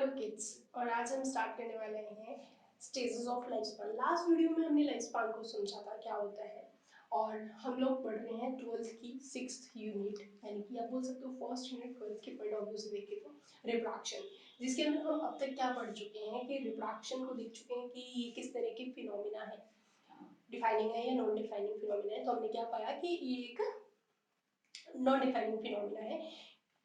Hello kids, और आज हम स्टार्ट करने वाले हैं stages of life span. Last video में हमने लाइफ स्पान को समझा था क्या होता है, और हम लोग पढ़ रहे हैं 12th की 6th यूनिट, यानी कि आप बोल सकते हो फर्स्ट यूनिट 12th के पॉइंट ऑफ व्यू से देखें तो रिप्रोडक्शन, जिसके अंदर हम अब तक क्या पढ़ चुके हैं कि रिप्रोडक्शन को देख चुके हैं कि ये किस तरह की फिनोमिना है, डिफाइनिंग है या नॉन डिफाइनिंग फिनोमिना है। तो हमने क्या पाया कि ये एक नॉन डिफाइनिंग फिनोमिना है,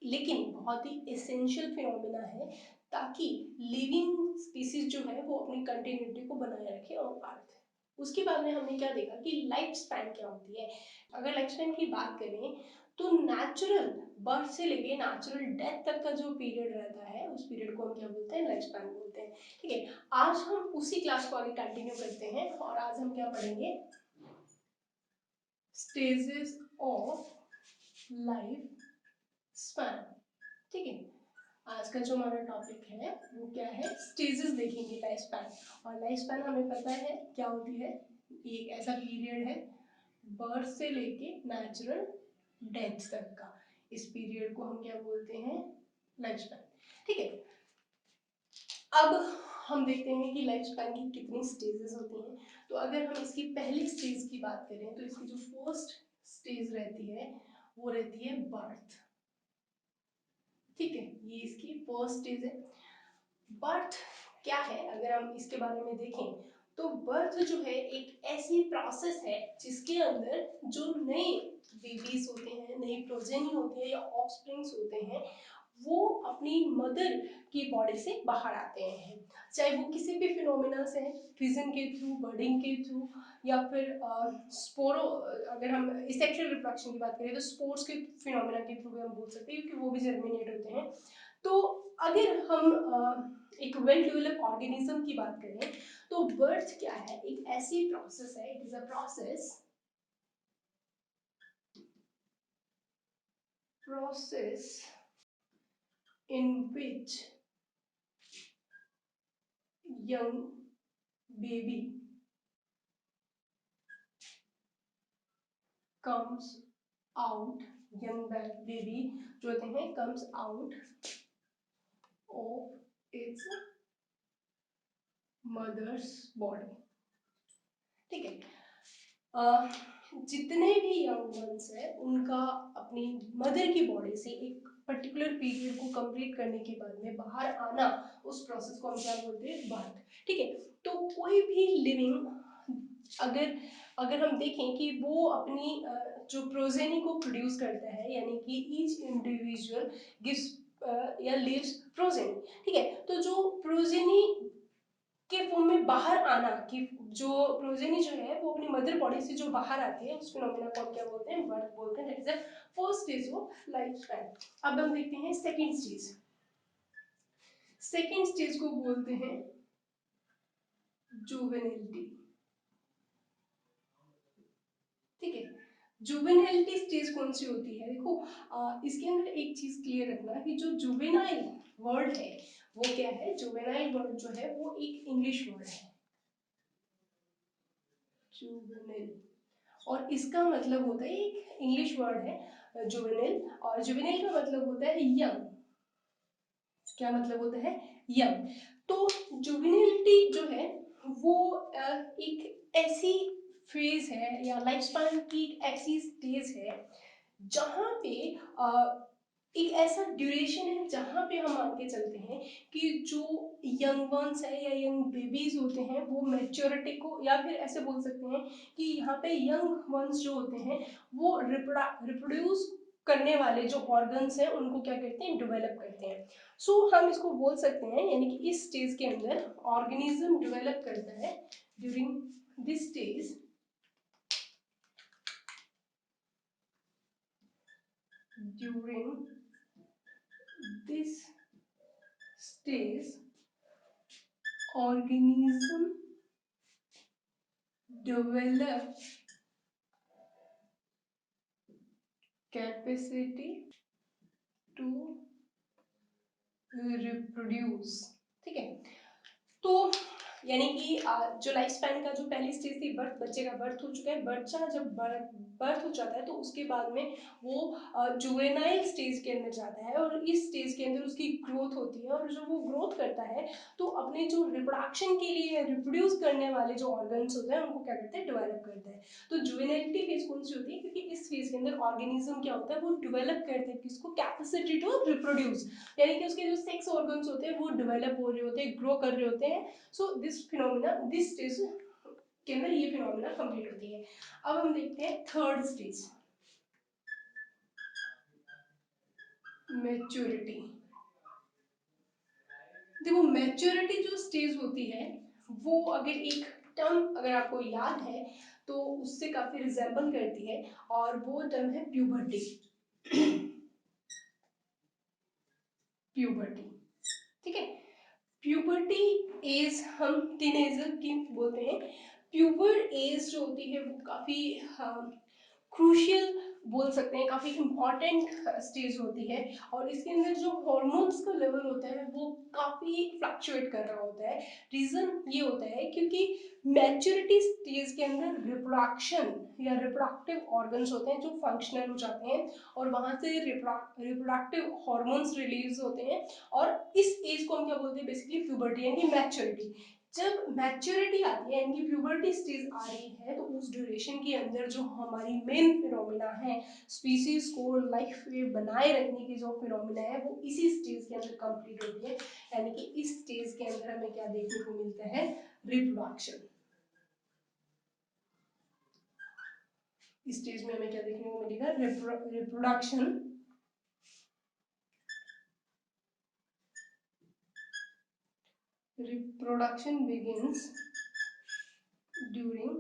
लेकिन बहुत ही एसेंशियल फिनोमिना है ताकि लिविंग स्पीसीज जो है वो अपनी कंटिन्यूटी को बनाए रखे ऑन अर्थ। उसके बाद में हमने क्या देखा कि लाइफ स्पैन क्या होती है। अगर लाइफ स्पैन की बात करें तो नेचुरल बर्थ से लेके नेचुरल डेथ तक का जो पीरियड रहता है उस पीरियड को हम क्या बोलते हैं, लाइफ स्पैन बोलते हैं। ठीक है, आज हम उसी क्लास को आगे कंटिन्यू करते हैं और आज हम क्या पढ़ेंगे, स्टेजेस ऑफ लाइफ स्पैन। ठीक है, आज का जो हमारा टॉपिक है वो क्या है, स्टेजेस देखेंगे लाइफ स्पैन। और लाइफ स्पैन हमें पता है क्या होती है, ये एक ऐसा पीरियड है बर्थ से लेके नेचुरल डेथ तक का, इस पीरियड को हम क्या बोलते हैं, लाइफ स्पैन। ठीक है, अब हम देखते हैं कि लाइफ स्पैन की कितनी स्टेजेस होती हैं। तो अगर हम इसकी पहली स्टेज की बात करें तो इसकी जो फर्स्ट स्टेज रहती है वो रहती है बर्थ। ठीक है, ये इसकी फर्स्ट स्टेज है। बर्थ क्या है, अगर हम इसके बारे में देखें तो बर्थ जो है एक ऐसी प्रोसेस है जिसके अंदर जो नए बेबीज होते हैं, नई प्रोजेनी होती है या ऑफस्प्रिंग्स होते हैं, वो अपनी मदर की बॉडी से बाहर आते हैं, चाहे वो किसी भी फिनोमिना से, फिजन के थ्रू, बर्डिंग के थ्रू, या फिर स्पोरो, अगर हम सेक्सुअल रिप्रोडक्शन की बात करें तो स्पोर्स के फिनोमिना के थ्रू भी हम बोल सकते हैं, क्योंकि वो भी जर्मिनेट होते हैं। तो अगर हम एक वेल डेवलप ऑर्गेनिज्म की बात करें तो बर्थ क्या है, एक ऐसी प्रोसेस है, it is a process in which young baby comes out, young baby जो होते हैं comes out of its mother's body। ठीक है, जितने भी यंग वंस है उनका अपनी मदर की बॉडी से एक पर्टिकुलर पीरियड को कंप्लीट करने के बाद में बाहर आना, उस प्रोसेस को हम क्या बोलते हैं, बर्थ। ठीक है, तो कोई भी लिविंग, अगर अगर हम देखें कि वो अपनी जो प्रोजेनी को प्रोड्यूस करता है, यानी कि ईच इंडिविजुअल गिव्स या लिव्स प्रोजेनी। ठीक है, तो जो प्रोजेनी के फॉर्म में बाहर आना, कि जो प्रोजेनी जो है वो अपनी मदर बॉडी से जो बाहर आती है, उस फिनोमेना को हम क्या बोलते हैं, बर्थ बोलते हैं। That is the first stage of life span. अब हम देखते हैं सेकंड स्टेज। सेकंड स्टेज को बोलते हैं जुवेनिलिटी। ठीक है, जुवेनिलिटी स्टेज कौन सी होती है, देखो इसके अंदर एक चीज क्लियर रखना कि जो जुवेनाइल वर्ड है वो क्या है, जुवेनाइल वर्ड जो है वो एक इंग्लिश वर्ड है, जुवेनाइल, और इसका मतलब होता है, एक इंग्लिश वर्ड है जुवेनिल, और जुवेनिल का मतलब होता है यंग। क्या मतलब होता है, यंग। तो जुवेनिलिटी जो है वो एक ऐसी फेज है या लाइफ स्पैन की एक ऐसी स्टेज है जहां पे एक ऐसा ड्यूरेशन है जहां पे हम मान के चलते हैं कि जो यंग वंस है या यंग बेबीज होते हैं वो मैच्योरिटी को, या फिर ऐसे बोल सकते हैं कि यहाँ पे यंग वंस जो होते हैं वो रिप्रोड्यूस करने वाले जो ऑर्गन्स हैं उनको क्या करते हैं, डेवलप करते हैं। सो हम इसको बोल सकते हैं, यानी कि इस स्टेज के अंदर ऑर्गेनिज्म डेवलप करता है। During this stage, during this stage organism develop capacity to reproduce। ठीक है, तो यानी कि जो लाइफ स्पैन का जो पहली स्टेज थी बर्थ, बच्चे का बर्थ हो चुका है, बच्चा जब बर्थ हो जाता है तो उसके बाद में वो जुवेनाइल स्टेज के अंदर जाता है और इस स्टेज के अंदर उसकी ग्रोथ होती है और जब वो ग्रोथ करता है तो अपने जो रिप्रोडक्शन के लिए रिप्रोड्यूस करने वाले जो ऑर्गन्स होते हैं उनको क्या करते हैं, डेवलप करते हैं। तो जुवेनाइलिटी फेज कौन सी होती है, क्योंकि इस फेज के अंदर ऑर्गेनिज्म क्या होता है, वो डेवलप करते हैं किसको, कैपेसिटी टू रिप्रोड्यूस, यानी कि उसके जो सेक्स ऑर्गन्स होते हैं वो डेवलप हो रहे होते हैं, ग्रो कर रहे होते हैं। So this phenomena, this stage के अंदर ये फिनोमिना कंप्लीट होती है। अब हम देखते हैं थर्ड स्टेज, मैच्योरिटी। देखो मैच्योरिटी जो स्टेज होती है वो अगर एक टर्म अगर आपको याद है तो उससे काफी रिजेंबल करती है और वो टर्म है प्यूबर्टी। प्यूबर्टी, ठीक है। प्यूबर्टी एज हम टीनेजर की बोलते हैं। प्यूबर एज जो होती है वो काफी क्रूशियल बोल सकते हैं, काफी इंपॉर्टेंट स्टेज होती है और इसके अंदर जो हॉर्मोन्स का लेवल होता है वो काफी फ्लक्चुएट कर रहा होता है। रीजन ये होता है क्योंकि मैच्योरिटी स्टेज के अंदर रिप्रोडक्शन या रिप्रोडक्टिव ऑर्गन्स होते हैं जो फंक्शनल हो जाते हैं और वहां से रिप्रोडक्टिव हॉर्मोन्स रिलीज होते हैं और इस एज को हम क्या बोलते हैं, बेसिकली प्यूबर्टी यानी मैच्योरिटी। जब मैच्योरिटी आती है यानी कि प्यूबर्टी स्टेज आ रही है तो उस ड्यूरेशन के अंदर जो हमारी मेन फिनोमिना है, स्पीसीज को लाइफ में बनाए रखने की जो फिनोमिना है वो इसी स्टेज के अंदर कंप्लीट होती है। यानी कि इस स्टेज के अंदर हमें क्या देखने को मिलता है, रिप्रोडक्शन। इस स्टेज में हमें क्या देखने को मिलेगा, reproduction. Reproduction begins during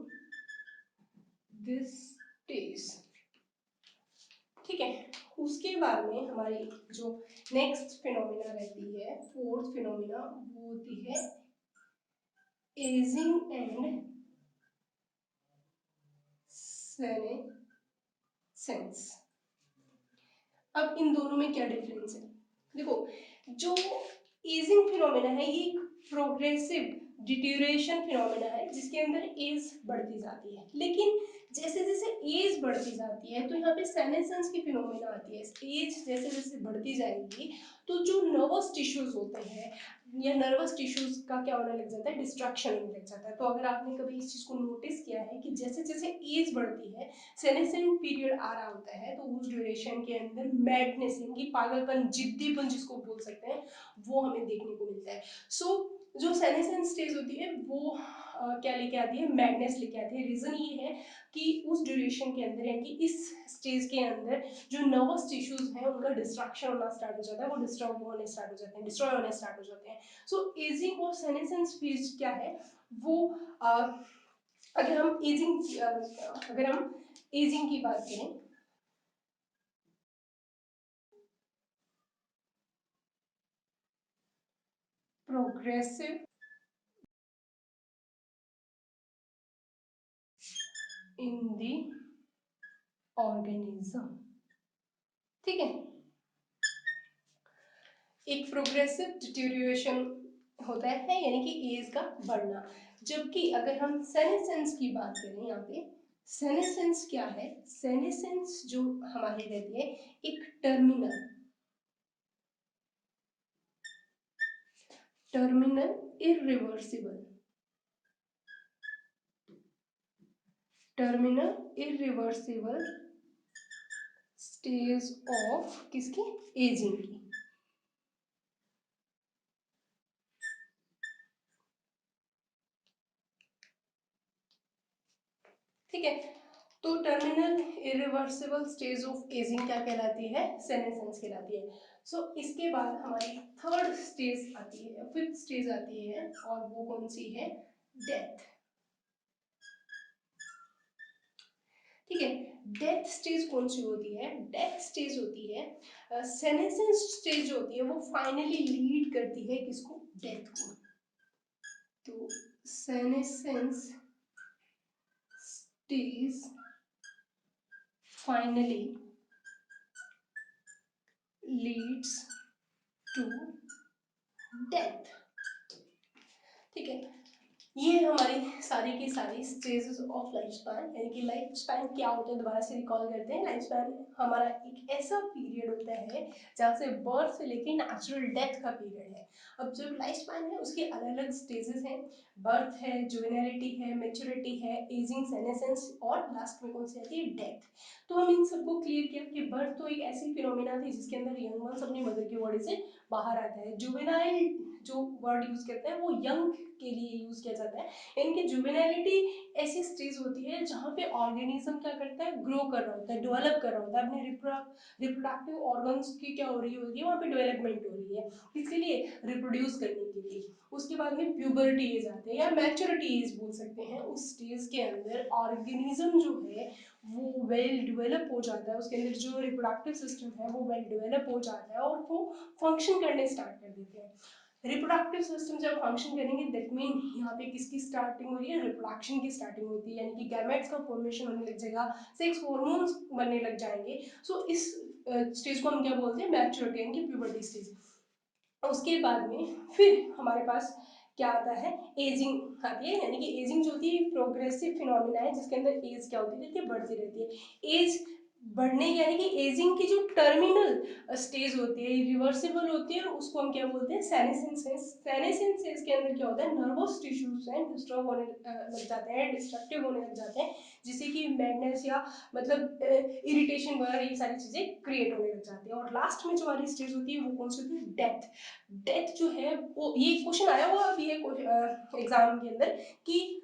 this stage, ठीक है। उसके बाद में हमारी जो नेक्स्ट फिनोमिना रहती है, फोर्थ फिनोमिना, वो होती है एजिंग एंड सेनेसेंस। अब इन दोनों में क्या डिफरेंस है, देखो जो एजिंग फिनोमेना है ये एक प्रोग्रेसिव डिट्यूरेशन फिनोमेना है जिसके अंदर एज बढ़ती जाती है, लेकिन जैसे जैसे एज बढ़ती जाती है तो यहाँ पे सेनेसेंस की फिनोमेना आती है। एज जैसे जैसे बढ़ती जाएगी तो जो नर्वस टिश्यूज होते हैं या नर्वस टिश्यूज का क्या होने लग जाता है, डिस्ट्रक्शन होने लग जाता है। तो अगर आपने कभी इस चीज को नोटिस किया है कि जैसे जैसे एज बढ़ती है, सेनेसेंट पीरियड आ रहा होता है तो उस ड्यूरेशन के अंदर मैडनेस यानी पागलपन, जिद्दीपन जिसको बोल सकते हैं, वो हमें देखने को मिलता है। सो जो सेनेसेंट स्टेज होती है वो क्या लेके आती है, मैडनेस लेके आती है। रीजन ये है कि उस ड्यूरेशन के अंदर यानी कि इस स्टेज के अंदर जो नर्वस टिश्यूज हैं उनका डिस्ट्रक्शन होना स्टार्ट हो जाता है, वो डिस्टर्ब होने स्टार्ट हो जाते हैं, डिस्ट्रॉय होने स्टार्ट हो जाते हैं। सो एजिंग और सेनेसेंट स्टेज क्या है वो अगर हम एजिंग की बात करें, प्रोग्रेसिव इन द ऑर्गेनिज्म, ठीक है। एक प्रोग्रेसिव डिटेरियोरेशन होता है यानी कि एज का बढ़ना। जबकि अगर हम सेनेसेंस की बात करें, यहाँ पे सेनेसेंस क्या है, सेनेसेंस जो हमारी रहती है एक टर्मिनल इरिवर्सिबल, स्टेज ऑफ किसकी, एजिंग की, ठीक है। तो terminal irreversible stage of ageing क्या कहलाती है, सेनेसेंस कहलाती है। सो इसके बाद हमारी थर्ड स्टेज आती है, फिफ्थ स्टेज आती है और वो कौन सी है, डेथ, ठीक है। डेथ स्टेज कौन सी होती है, डेथ स्टेज होती है सेनेसेंस स्टेज होती है वो फाइनली लीड करती है किसको, डेथ को। तो senescence stage finally leads to death, ठीक है। ये हमारी सारी की सारी स्टेजेस ऑफ लाइफ स्पैन, यानी कि लाइफ स्पैन क्या होता है दोबारा से रिकॉल करते हैं। लाइफ स्पैन हमारा एक ऐसा पीरियड होता है जहाँ से बर्थ से लेकर नेचुरल डेथ का पीरियड है। अब जो लाइफ स्पैन है उसके अलग अलग स्टेजेस हैं। बर्थ है, जुवेनिलिटी है, मेच्योरिटी है, एजिंग, सेनेसेंस और लास्ट में कौन सी आती है, डेथ। तो हम इन सबको क्लियर किया कि बर्थ तो एक ऐसी फिनोमिना थी जिसके अंदर यंग वंस अपनी मदर की बॉडी से बाहर आता है। जुवेनाइल जो वर्ड यूज करते हैं वो यंग के लिए यूज किया जाता है। इनकी जुवेनाइलिटी ऐसी स्टेज होती है जहाँ पे ऑर्गेनिज्म क्या करता है, ग्रो कर रहा होता है, डेवलप कर रहा होता है, अपने रिप्रोडक्टिव ऑर्गन्स की क्या हो रही होती है, वहाँ पे डेवलपमेंट हो रही है, इसके लिए रिप्रोड्यूस करने के लिए। उसके बाद में प्यूबर्टी एज आते हैं या मैच्योरिटी एज बोल सकते हैं। उस स्टेज के अंदर ऑर्गेनिज्म जो है वो वेल डेवलप हो जाता है, उसके अंदर जो रिप्रोडक्टिव सिस्टम है वो वेल डेवलप हो जाता है और वो फंक्शन करने स्टार्ट कर देते हैं। रिप्रोडक्टिव सिस्टम जब फंक्शन करेंगे दैट मीन यहाँ पे किसकी स्टार्टिंग हो रही है, रिप्रोडक्शन की स्टार्टिंग होती है, यानी कि गैमेट्स का फॉर्मेशन होने लग जाएगा, सेक्स हार्मोन्स बनने लग जाएंगे। सो इस स्टेज को हम क्या बोलते हैं, मैच्योरिटी यानी कि प्यूबर्टी स्टेज। उसके बाद में फिर हमारे पास क्या आता है, एजिंग आती है, यानी कि एजिंग जो होती है प्रोग्रेसिव फिनोमिना है जिसके अंदर एज क्या होती रहती है, बढ़ती रहती है। एज बढ़ने यानी कि एजिंग की जो टर्मिनल स्टेज होती है रिवर्सिबल होती है और उसको हम क्या बोलते हैं, सेनेसेंस फेज। सेनेसेंस फेज के अंदर क्या होता है, नर्वस टिश्यूज हैं डिस्टर्ब होने लग जाते हैं, डिस्ट्रक्टिव होने लग जाते हैं, जिससे कि मैडनेस या मतलब इरिटेशन वगैरह ये सारी चीजें क्रिएट होने लग जाती है। और लास्ट में जो हमारी स्टेज होती है वो कौन सी होती है, डेथ। डेथ जो है वो, ये क्वेश्चन आया हुआ अभी है एग्जाम के अंदर कि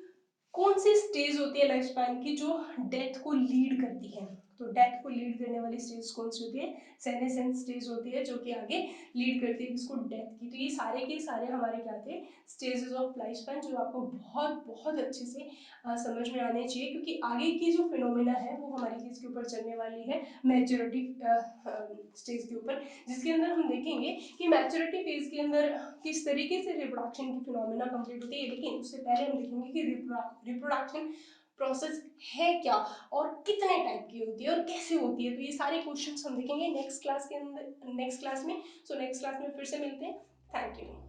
कौन सी स्टेज होती है लाइफ स्पैन की जो डेथ को लीड करती है। तो डेथ को लीड करने वाली स्टेज कौन सी होती है, सेनेसेंस स्टेज होती है जो कि आगे लीड करती है इसको, डेथ की। तो ये सारे के सारे हमारे क्या थे, स्टेजेस ऑफ लाइफ स्पैन, जो आपको बहुत बहुत अच्छे से समझ में आने चाहिए, क्योंकि आगे की जो फिनोमिना है वो हमारी किसके ऊपर चलने वाली है, मैच्योरिटी स्टेज के ऊपर, जिसके अंदर हम देखेंगे कि मैच्योरिटी फेज के अंदर किस तरीके से रिप्रोडक्शन की फिनोमिना कंप्लीट होती है। लेकिन उससे पहले हम देखेंगे कि रिप्रोडक्शन प्रोसेस है क्या और कितने टाइप की होती है और कैसे होती है। तो ये सारे क्वेश्चंस हम देखेंगे नेक्स्ट क्लास के अंदर, नेक्स्ट क्लास में। सो नेक्स्ट क्लास में फिर से मिलते हैं। Thank you.